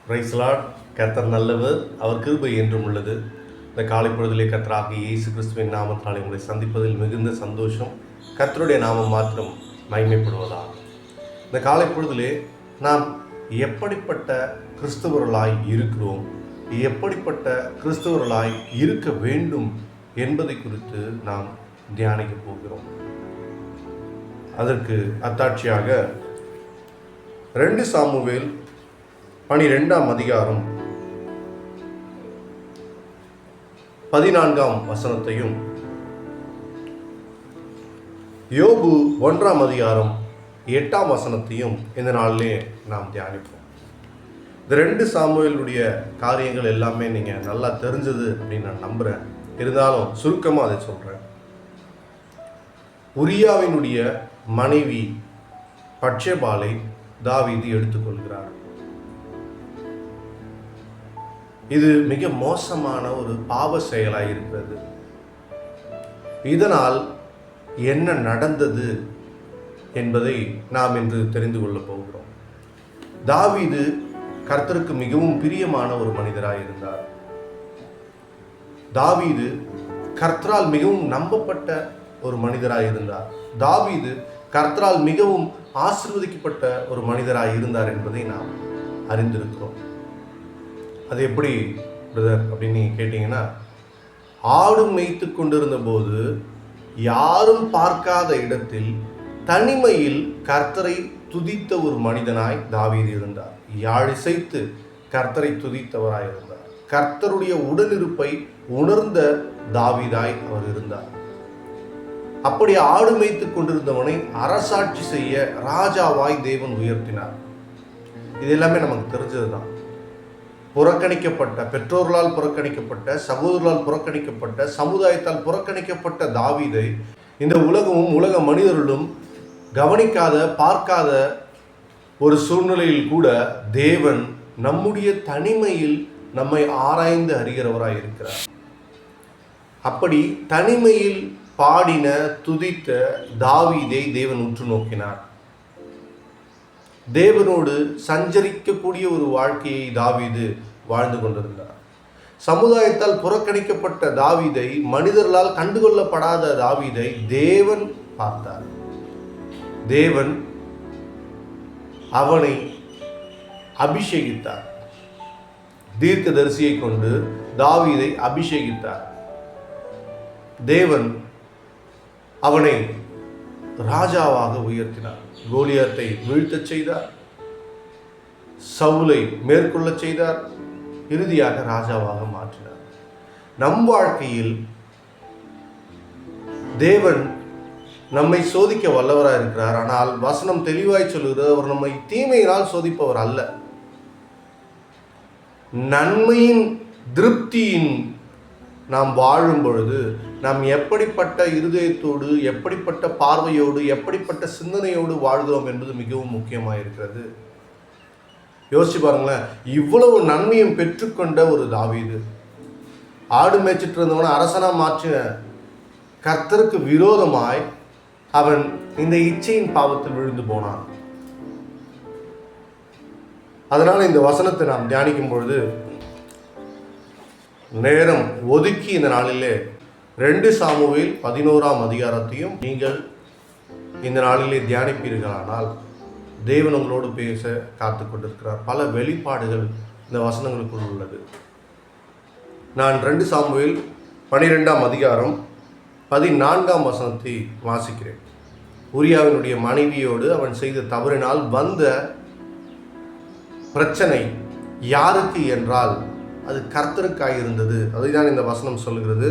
Price Lord. கர்த்தர் நல்லவர், அவர் கிருபை என்றும் உள்ளது. இந்த காலை பொழுதிலே கர்த்தராகிய இயேசு கிறிஸ்துவின் நாமத்தால் உங்களை சந்திப்பதில் மிகுந்த சந்தோஷம். கர்த்தருடைய நாமம் மாத்திரம் மகிமைப்படுவதாக. இந்த காலை பொழுதிலே நாம் எப்படிப்பட்ட கிறிஸ்தவர்களாய் இருக்கிறோம், எப்படிப்பட்ட கிறிஸ்தவர்களாய் இருக்க வேண்டும் என்பதை குறித்து நாம் தியானிக்க போகிறோம். அதற்கு அத்தாட்சியாக 2 சாமுவேல் 12ஆம் அதிகாரம் 14ஆம் வசனத்தையும், யோபு 1ஆம் அதிகாரம் 8ஆம் வசனத்தையும் இந்த நாளிலே நாம் தியானிப்போம். இந்த 2 சாமுவேலுடைய காரியங்கள் எல்லாமே நீங்கள் நல்லா தெரிஞ்சது அப்படின்னு நான் நம்புகிறேன். இருந்தாலும் சுருக்கமாக அதை சொல்கிறேன். உரியாவினுடைய மனைவி பட்சேபாலை தாவீது எடுத்துக்கொள்கிறார். இது மிக மோசமான ஒரு பாவ செயலாக இருக்கிறது. இதனால் என்ன நடந்தது என்பதை நாம் இன்று தெரிந்து கொள்ளப் போகிறோம். தாவீது கர்த்தருக்கு மிகவும் பிரியமான ஒரு மனிதராக இருந்தார். தாவீது கர்த்தரால் மிகவும் நம்பப்பட்ட ஒரு மனிதராக இருந்தார். தாவீது கர்த்தரால் மிகவும் ஆசீர்வதிக்கப்பட்ட ஒரு மனிதராக இருந்தார் என்பதை நாம் அறிந்திருக்கிறோம். அது எப்படி பிரதர் அப்படின்னு கேட்டிங்கன்னா, ஆடு மேய்த்து கொண்டிருந்த போது யாரும் பார்க்காத இடத்தில் தனிமையில் கர்த்தரை துதித்த ஒரு மனிதனாய் தாவீது இருந்தார். யாழிசைத்து கர்த்தரை துதித்தவராய் இருந்தார். கர்த்தருடைய உடனிருப்பை உணர்ந்த தாவீதாய் அவர் இருந்தார். அப்படி ஆடு மேய்த்து கொண்டிருந்தவனை அரசாட்சி செய்ய ராஜாவாய் தேவன் உயர்த்தினார். இது எல்லாமே நமக்கு தெரிஞ்சதுதான். புறக்கணிக்கப்பட்ட, பெற்றோர்களால் புறக்கணிக்கப்பட்ட, சகோதரர்களால் புறக்கணிக்கப்பட்ட, சமுதாயத்தால் புறக்கணிக்கப்பட்ட தாவீதை இந்த உலகமும் உலக மனிதர்களும் கவனிக்காத, பார்க்காத ஒரு சூழ்நிலையில் கூட தேவன் நம்முடைய தனிமையில் நம்மை ஆராய்ந்து அறிகிறவராய் இருக்கிறார். அப்படி தனிமையில் பாடின, துதித்த தாவீதை தேவன் உற்று நோக்கினார். தேவனோடு சஞ்சரிக்கக்கூடிய ஒரு வாழ்க்கையை தாவீது வாழ்ந்து கொண்டிருந்தார். சமுதாயத்தால் புறக்கணிக்கப்பட்ட தாவீதை, மனிதர்களால் கண்டுகொள்ளப்படாத தாவீதை தேவன் பார்த்தார். தேவன் அவனை அபிஷேகித்தார். தீர்க்கதரிசியை கொண்டு தாவீதை அபிஷேகித்தார். தேவன் அவனை ராஜாவாக உயர்த்தினார். கோலியாத்தை வீழ்த்தச் செய்தார். சவுலை மேற்கொள்ள செய்தார். இறுதியாக ராஜாவாக மாற்றினார். நம் வாழ்க்கையில் தேவன் நம்மை சோதிக்க வல்லவராக இருக்கிறார். ஆனால் வசனம் தெளிவாய் சொல்லுகிறது, அவர் நம்மை தீமையினால் சோதிப்பவர் அல்ல. நன்மையின் திருப்தியின் நாம் வாழும் பொழுது நாம் எப்படிப்பட்ட இருதயத்தோடு, எப்படிப்பட்ட பார்வையோடு, எப்படிப்பட்ட சிந்தனையோடு வாழ்கிறோம் என்பது மிகவும் முக்கியமாக இருக்கிறது. யோசிச்சு பாருங்களேன். இவ்வளவு நன்மையும் பெற்றுக்கொண்ட ஒரு தாவீது, ஆடு மேய்ச்சிட்டு இருந்தவன அரசனா மாற்றின கர்த்தருக்கு விரோதமாய் அவன் இந்த இச்சையின் பாவத்தில் விழுந்து போனான். அதனால இந்த வசனத்தை நாம் தியானிக்கும் பொழுது நேரம் ஒதுக்கி இந்த நாளிலே 2 சாமுவேல் 11ஆம் அதிகாரத்தையும் நீங்கள் இந்த நாளிலே தியானிப்பீர்களானால் தேவன் உங்களோடு பேச காத்து கொண்டிருக்கிறார். பல வெளிப்பாடுகள் இந்த வசனங்களுக்குள் உள்ளது. நான் 2 சாமுவேல் 12ஆம் அதிகாரம் 14ஆம் வசனத்தை வாசிக்கிறேன். உரியாவினுடைய மனைவியோடு அவன் செய்த தவறினால் வந்த பிரச்சனை யாருக்கு என்றால் அது கர்த்தருக்காய் இருந்தது. அதுதான் இந்த வசனம் சொல்லுகிறது.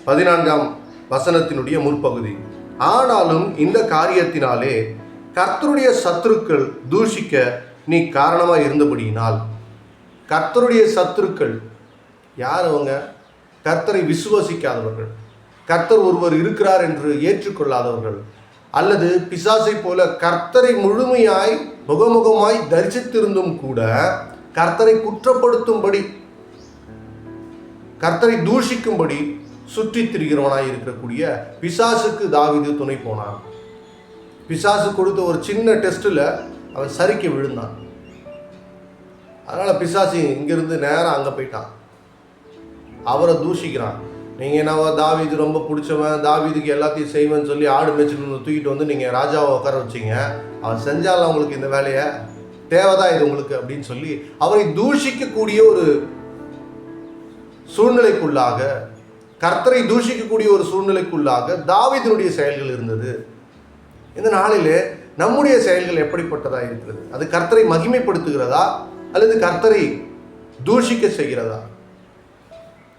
14ஆம் வசனத்தினுடைய முற்பகுதி. ஆனாலும் இந்த காரியத்தினாலே கர்த்தருடைய சத்துருக்கள் தூஷிக்க நீ காரணமாக இருந்தபடியினால். கர்த்தருடைய சத்துருக்கள் யார்? அவங்க கர்த்தரை விசுவாசிக்காதவர்கள், கர்த்தர் ஒருவர் இருக்கிறார் என்று ஏற்றுக்கொள்ளாதவர்கள், அல்லது பிசாசை போல கர்த்தரை முழுமையாய் முகமுகமாய் தரிசித்திருந்தும் கூட கர்த்தரை குற்றப்படுத்தும்படி, கர்த்தரை தூஷிக்கும்படி சுற்றி திரிகிறவனாய் இருக்கக்கூடிய பிசாசுக்கு தாவீது துணை போனான். பிசாசு கொடுத்த ஒரு சின்ன டெஸ்ட்டில் அவன் சரிக்க விழுந்தான். அதனால் பிசாசு இங்கேருந்து நேராக அங்கே போயிட்டான், அவரை தூஷிக்கிறான். நீங்கள் என்னவோ தாவீது ரொம்ப பிடிச்சவன், தாவீதுக்கு எல்லாத்தையும் செய்வேன்னு சொல்லி ஆடு மேய்ச்சிட்டு தூக்கிட்டு வந்து நீங்கள் ராஜாவை உட்கார வச்சிங்க, அவன் செஞ்சாலும் உங்களுக்கு இந்த வேலையை தேவைதான் இது உங்களுக்கு அப்படின்னு சொல்லி அவரை தூஷிக்கக்கூடிய ஒரு சூழ்நிலைக்குள்ளாக, கர்த்தரை தூஷிக்கக்கூடிய ஒரு சூழ்நிலைக்குள்ளாக தாவீதினுடைய செயல்கள் இருந்தது. இந்த நாளிலே நம்முடைய செயல்கள் எப்படிப்பட்டதா இருக்கிறது? அது கர்த்தரை மகிமைப்படுத்துகிறதா அல்லது கர்த்தரை தூஷிக்க செய்கிறதா?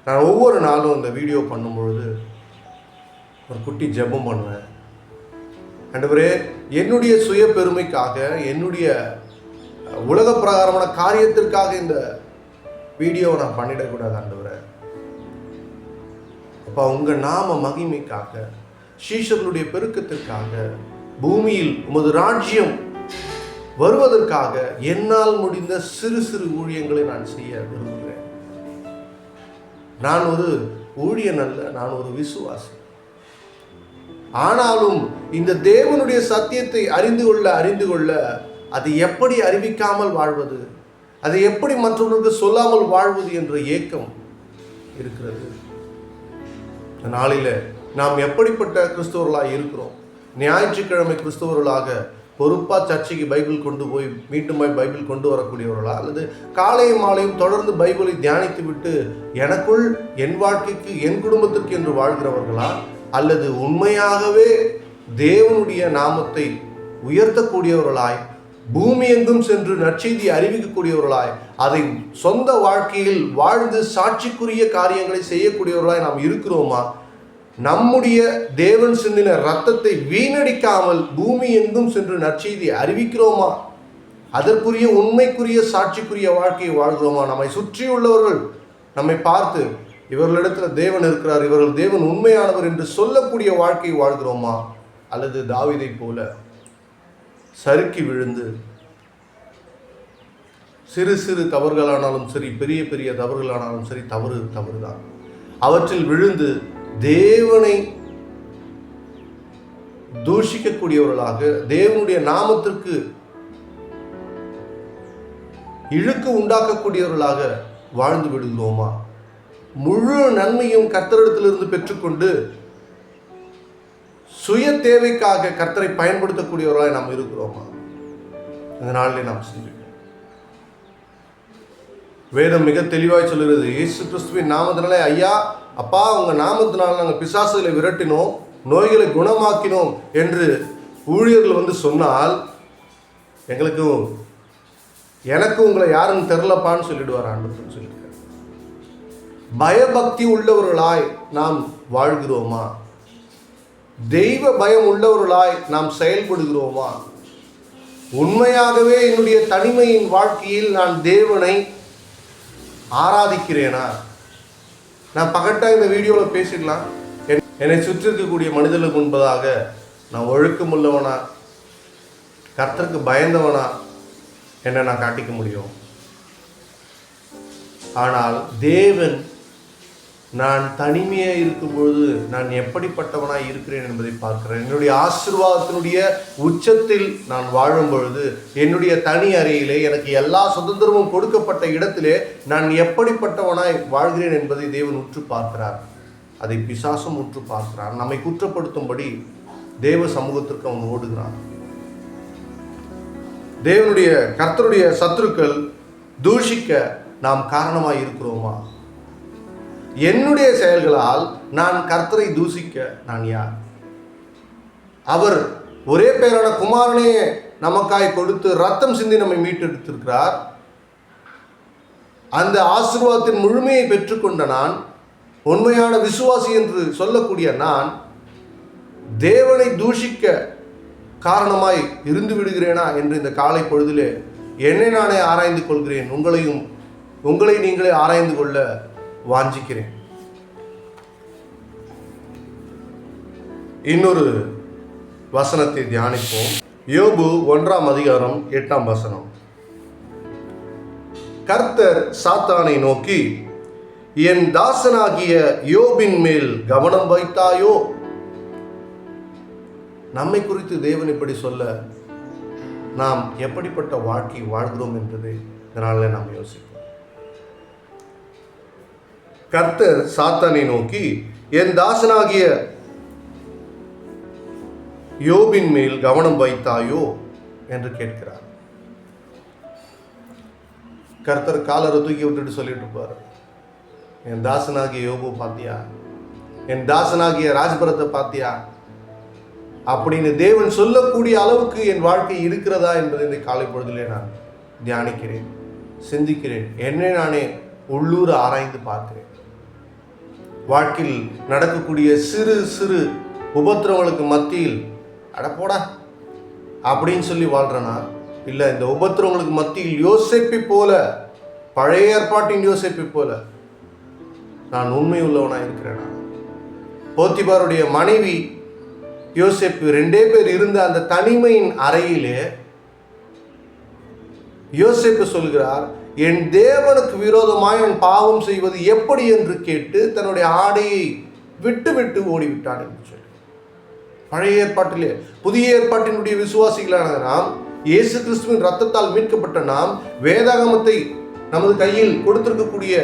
நான் ஒவ்வொரு நாளும் இந்த வீடியோ பண்ணும்பொழுது ஒரு குட்டி ஜெபம் பண்ணுவேன். ஆண்டவரே, என்னுடைய சுய பெருமைக்காக, என்னுடைய உலக பிரகாரமான காரியத்திற்காக இந்த வீடியோவை நான் பண்ணிடக்கூடாது ஆண்டவரே. அப்போ உங்கள் நாம மகிமைக்காக, சீஷர்களுடைய பெருக்கத்திற்காக, பூமியில் உமது ராஜ்யம் வருவதற்காக என்னால் முடிந்த சிறு சிறு ஊழியங்களை நான் செய்ய விரும்புகிறேன். நான் ஒரு ஊழியன் அல்ல, நான் ஒரு விசுவாசி. ஆனாலும் இந்த தேவனுடைய சத்தியத்தை அறிந்து கொள்ள அதை எப்படி அறிவிக்காமல் வாழ்வது, அதை எப்படி மற்றவர்களுக்கு சொல்லாமல் வாழ்வது என்ற ஏக்கம் இருக்கிறது. நாளில் நாம் எப்படிப்பட்ட கிறிஸ்தவர்களாக இருக்கிறோம்? ஞாயிற்றுக்கிழமை கிறிஸ்தவர்களாக பொறுப்பாக சர்ச்சைக்கு பைபிள் கொண்டு போய் மீண்டும் பைபிள் கொண்டு வரக்கூடியவர்களா, அல்லது காலையும் மாலையும் தொடர்ந்து பைபிளை தியானித்து விட்டு எனக்குள், என் வாழ்க்கைக்கு, என் குடும்பத்திற்கு என்று வாழ்கிறவர்களா, அல்லது உண்மையாகவே தேவனுடைய நாமத்தை உயர்த்தக்கூடியவர்களாய், பூமி எங்கும் சென்று நற்செய்தி அறிவிக்கக்கூடியவர்களாய், அதை சொந்த வாழ்க்கையில் வாழ்ந்து சாட்சிக்குரிய காரியங்களை செய்யக்கூடியவர்களாய் நாம் இருக்கிறோமா? நம்முடைய தேவன் சிந்தின இரத்தத்தை வீணடிக்காமல் பூமி எங்கும் சென்று நற்செய்தி அறிவிக்கிறோமா? அதற்குரிய உண்மைக்குரிய சாட்சிக்குரிய வாழ்க்கையை வாழ்கிறோமா? நம்மை சுற்றியுள்ளவர்கள் நம்மை பார்த்து இவர்களிடத்தில் தேவன் இருக்கிறார், இவர்கள் தேவன் உண்மையானவர் என்று சொல்லக்கூடிய வாழ்க்கையை வாழ்கிறோமா? அல்லது தாவீதை போல சறுக்கி விழுந்து சிறு சிறு தவறுகளானாலும் சரி, பெரிய பெரிய தவறுகளானாலும் சரி, தவறுதான், அவற்றில் விழுந்து தேவனை தூஷிக்கக்கூடியவர்களாக, தேவனுடைய நாமத்திற்கு இழுக்கு உண்டாக்கக்கூடியவர்களாக வாழ்ந்து விடுகிறோமா? முழு நன்மையும் கர்த்தரிடத்திலிருந்து பெற்றுக்கொண்டு சுய தேவைக்காக கர்த்தரை பயன்படுத்தக்கூடியவர்களாக நாம் இருக்கிறோமா? இந்த நாளிலே நாம் சிந்திப்போம். வேதம் மிக தெளிவாய் சொல்கிறது, இயேசு கிறிஸ்துவின் நாமத்தினாலே, ஐயா அப்பா உங்கள் நாமத்தினால் நாங்கள் பிசாசுகளை விரட்டினோம், நோய்களை குணமாக்கினோம் என்று ஊழியர்கள் வந்து சொன்னால் எனக்கு உங்களை யாருன்னு தெரிலப்பான்னு சொல்லிடுவார் ஆண்டவர் சொல்லியிருக்கார். பயபக்தி உள்ளவர்களாய் நாம் வாழ்கிறோமா? தெய்வ பயம் உள்ளவர்களாய் நாம் செயல்படுகிறோமா? உண்மையாகவே என்னுடைய தனிமையின் வாழ்க்கையில் நான் தேவனை ஆராதிக்கிறேனா? நான் பகட்டாக இந்த வீடியோவில் பேசிடலாம். என்னை சுற்றி இருக்கக்கூடிய மனிதர்களுக்கு முன்பதாக நான் ஒழுக்கமுள்ளவனா, கர்த்தருக்கு பயந்தவனா என்ன நான் காட்டிக்க முடியும். ஆனால் தேவன் நான் தனிமையாக இருக்கும்பொழுது நான் எப்படிப்பட்டவனாய் இருக்கிறேன் என்பதை பார்க்கிறேன். என்னுடைய ஆசீர்வாதத்தினுடைய உச்சத்தில் நான் வாழும் பொழுது, என்னுடைய தனி அறையிலே எனக்கு எல்லா சுதந்திரமும் கொடுக்கப்பட்ட இடத்திலே நான் எப்படிப்பட்டவனாய் வாழ்கிறேன் என்பதை தேவன் உற்று பார்க்கிறார். அதை பிசாசும் உற்று பார்க்கிறான். நம்மை குற்றப்படுத்தும்படி தேவ சமூகத்திற்கு அவன் ஓடுகிறான். தேவனுடைய கர்த்தருடைய சத்துருக்கள் தூஷிக்க நாம் காரணமாய் இருக்கிறோமா? என்னுடைய செயல்களால் நான் கர்த்தரை தூஷிக்க நான் யார்? அவர் ஒரே பேரான குமாரனே நமக்காய் கொடுத்து ரத்தம் சிந்தி நம்மை மீட்டெடுத்திருக்கிறார். அந்த ஆசீர்வாதத்தின் முழுமையை பெற்றுக்கொண்ட நான், உண்மையான விசுவாசி என்று சொல்லக்கூடிய நான், தேவனை தூஷிக்க காரணமாய் இருந்து விடுகிறேனா என்று இந்த காலை பொழுதிலே என்னை நானே ஆராய்ந்து கொள்கிறேன். உங்களை நீங்களே ஆராய்ந்து கொள்ள வாஞ்சிக்கிறேன். இன்னொரு வசனத்தை தியானிப்போம். யோபு 1:8. கர்த்தர் சாத்தானை நோக்கி, என் தாசனாகிய யோபின் மேல் கவனம் வைத்தாயோ? நம்மை குறித்து தேவன் இப்படி சொல்ல நாம் எப்படிப்பட்ட வாழ்க்கை வாழ்கிறோம் என்பதை இதனால நாம் யோசிப்போம். கர்த்தர் சாத்தானை நோக்கி, என் தாசனாகிய யோபின் மேல் கவனம் வைத்தாயோ என்று கேட்கிறார். கர்த்தர் காலரை தூக்கி விட்டுட்டு சொல்லிட்டு இருப்பார், என் தாசனாகிய யோபு பார்த்தியா, என் தாசனாகிய ராஜபுரத்தை பார்த்தியா அப்படின்னு தேவன் சொல்லக்கூடிய அளவுக்கு என் வாழ்க்கை இருக்கிறதா என்பதை இந்த காலை பொழுதிலே நான் தியானிக்கிறேன், சிந்திக்கிறேன், என்னை நானே உள்ளூர் ஆராய்ந்து பார்க்கிறேன். வாழ்க்கையில் நடக்கக்கூடிய சிறு சிறு உபத்திரவங்களுக்கு மத்தியில் அடப்போடா அப்படின்னு சொல்லி வாழ்றேனா, இல்லை இந்த உபத்திரவங்களுக்கு மத்தியில் யோசேப்பை போல, பழைய ஏற்பாட்டின் யோசேப்பை போல நான் உண்மை உள்ளவனா இருக்கிறேனா? போத்திபாருடைய மனைவி யோசேப்பு 2 பேர் இருந்த அந்த தனிமையின் அறையிலே யோசேப்பு சொல்கிறார், என் தேவனுக்கு விரோதமாய் நான் பாவம் செய்வது எப்படி என்று கேட்டு தன்னுடைய ஆடையை விட்டு விட்டு ஓடிவிட்டான் என்று சொல்லி. பழைய ஏற்பாட்டிலே, புதிய ஏற்பாட்டினுடைய விசுவாசிகளான நாம், இயேசு கிறிஸ்துவின் இரத்தத்தால் மீட்கப்பட்ட நாம், வேதாகமத்தை நமது கையில் கொடுத்திருக்கக்கூடிய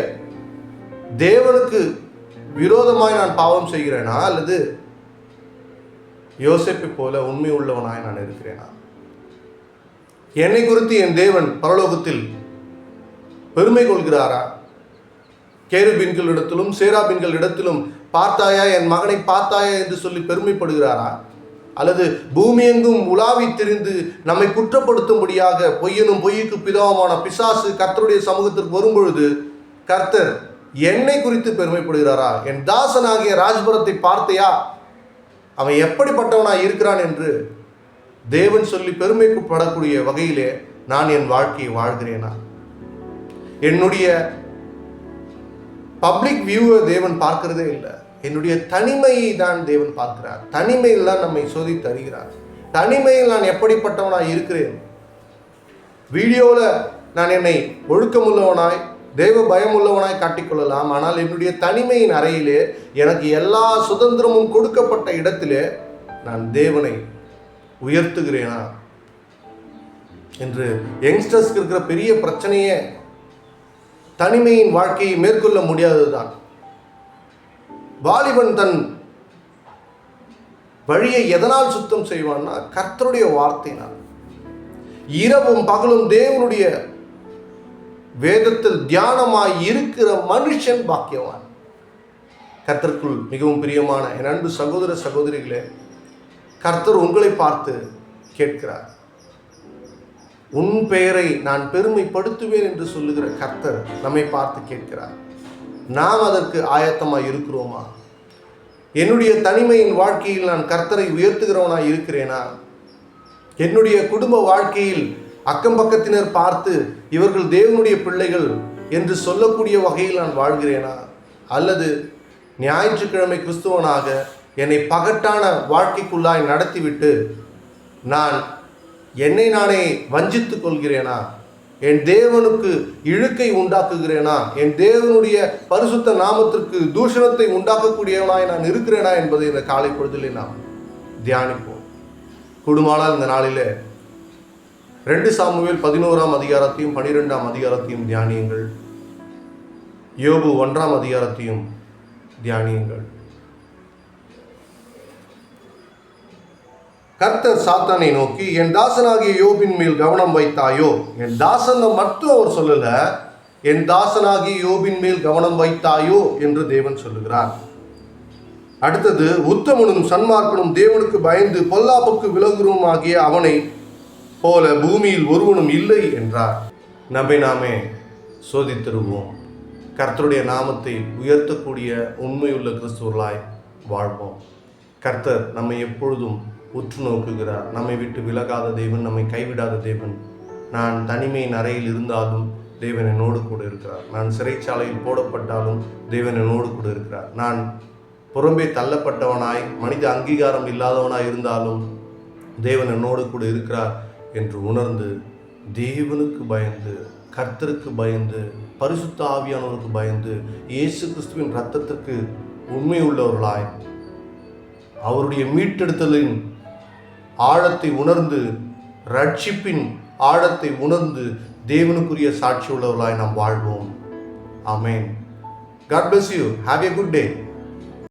தேவனுக்கு விரோதமாய் நான் பாவம் செய்கிறேனா, அல்லது யோசேப்பை போல உண்மை உள்ளவனாய் நான் இருக்கிறேனா? என்னை குறித்து என் தேவன் பரலோகத்தில் பெருமை கொள்கிறாரா? கேருபீன்களிடத்திலும் சேராபீன்களிடத்திலும் பார்த்தாயா, என் மகனை பார்த்தாயா என்று சொல்லி பெருமைப்படுகிறாரா? அல்லது பூமியெங்கும் உலாவி திரிந்து நம்மை குற்றப்படுத்தும்படியாக பொய்யனும் பொய்யுக்கு பிதாவுமான பிசாசு கர்த்தருடைய சமூகத்திற்கு வரும்பொழுது கர்த்தர் என்னை குறித்து பெருமைப்படுகிறாரா? என் தாசனாகிய ராஜபுரத்தை பார்த்தையா, அவன் எப்படிப்பட்டவனாய் இருக்கிறான் என்று தேவன் சொல்லி பெருமைப்படக்கூடிய வகையிலே நான் என் வாழ்க்கையை வாழ்கிறேனா? என்னுடைய பப்ளிக் வியூவை தேவன் பார்க்கிறதே இல்லை, என்னுடைய தனிமையை தான் தேவன் பார்க்கிறார். தனிமையில் தான் நம்மை சோதித்து அறிகிறார். தனிமையில் நான் எப்படிப்பட்டவனாய் இருக்கிறேன்? வீடியோவில் நான் என்னை ஒழுக்கமுள்ளவனாய், தெய்வ பயம் உள்ளவனாய் காட்டிக்கொள்ளலாம். ஆனால் என்னுடைய தனிமையின் அறையிலே எனக்கு எல்லா சுதந்திரமும் கொடுக்கப்பட்ட இடத்திலே நான் தேவனை உயர்த்துகிறேனா என்று யங்ஸ்டர்ஸ்க்கு இருக்கிற பெரிய பிரச்சனையே தனிமையின் வாழ்க்கையை மேற்கொள்ள முடியாததுதான். வாலிபன் தன் வழியை எதனால் சுத்தம் செய்வான்னா, கர்த்தருடைய வார்த்தையினால். இரவும் பகலும் தேவனுடைய வேதத்தில் தியானமாய் இருக்கிற மனுஷன் பாக்கியவான். கர்த்தருக்குள் மிகவும் பிரியமான என் அன்பு சகோதர சகோதரிகளே, கர்த்தர் உங்களை பார்த்து கேட்கிறார். உன் பெயரை நான் பெருமைப்படுத்துவேன் என்று சொல்லுகிற கர்த்தர் நம்மை பார்த்து கேட்கிறார். நாம் அதற்கு ஆயத்தமாய் இருக்கிறோமா? என்னுடைய தனிமையின் வாழ்க்கையில் நான் கர்த்தரை உயர்த்துகிறவனாய் இருக்கிறேனா? என்னுடைய குடும்ப வாழ்க்கையில் அக்கம் பக்கத்தினர் பார்த்து இவர்கள் தேவனுடைய பிள்ளைகள் என்று சொல்லக்கூடிய வகையில் நான் வாழ்கிறேனா? அல்லது ஞாயிற்றுக்கிழமை கிறிஸ்துவனாக என்னை பகட்டான வாழ்க்கைக்குள்ளாய் நடத்திவிட்டு நான் என்னை நானே வஞ்சித்துக் கொள்கிறேனா? என் தேவனுக்கு இழுக்கை உண்டாக்குகிறேனா? என் தேவனுடைய பரிசுத்த நாமத்திற்கு தூஷணத்தை உண்டாக்கக்கூடியவனாய் நான் இருக்கிறேனா என்பதை இந்த காலை பொழுதிலே நாம் தியானிப்போம். கூடுமானால் இந்த நாளிலே 2 சாமுவேல் 11ஆம் அதிகாரத்தையும் 12ஆம் அதிகாரத்தையும் தியானியுங்கள். யோபு 1ஆம் அதிகாரத்தையும் தியானியுங்கள். கர்த்தர் சாத்தானை நோக்கி, என் தாசனாகிய யோபின் மேல் கவனம் வைத்தாயோ? என் தாசன் மட்டும் அவர் சொல்லல, என் தாசனாகிய யோபின் மேல் கவனம் வைத்தாயோ என்று தேவன் சொல்லுகிறார். அடுத்தது, உத்தமனும் சன்மார்க்கனும் தேவனுக்கு பயந்து பொல்லாப்புக்கு விலகுறவும் ஆகிய அவனை போல பூமியில் ஒருவனும் இல்லை என்றார். நம்மை நாமே சோதித்திருவோம். கர்த்தருடைய நாமத்தை உயர்த்தக்கூடிய உண்மையுள்ள கிறிஸ்துவர்களாய் வாழ்வோம். கர்த்தர் நம்மை எப்பொழுதும் உற்று நோக்குகிறார். நம்மை விட்டு விலகாத தேவன், நம்மை கைவிடாத தேவன். நான் தனிமையின் அறையில் இருந்தாலும் தேவன் என்னோடு கூட இருக்கிறார். நான் சிறைச்சாலையில் போடப்பட்டாலும் தேவன் என்னோடு கூட இருக்கிறார். நான் புறம்பே தள்ளப்பட்டவனாய் மனித அங்கீகாரம் இல்லாதவனாய் இருந்தாலும் தேவன் என்னோடு கூட இருக்கிறார் என்று உணர்ந்து தேவனுக்கு பயந்து, கர்த்தருக்கு பயந்து, பரிசுத்த ஆவியானவருக்கு பயந்து, இயேசு கிறிஸ்துவின் இரத்தத்திற்கு உண்மை உள்ளவர்களாய், அவருடைய மீட்டெடுத்தலின் ஆழத்தை உணர்ந்து, ரட்சிப்பின் ஆழத்தை உணர்ந்து, தேவனுக்குரிய சாட்சி உள்ளவர்களாய் நாம் வாழ்வோம். ஆமென். God bless you. Have a good day.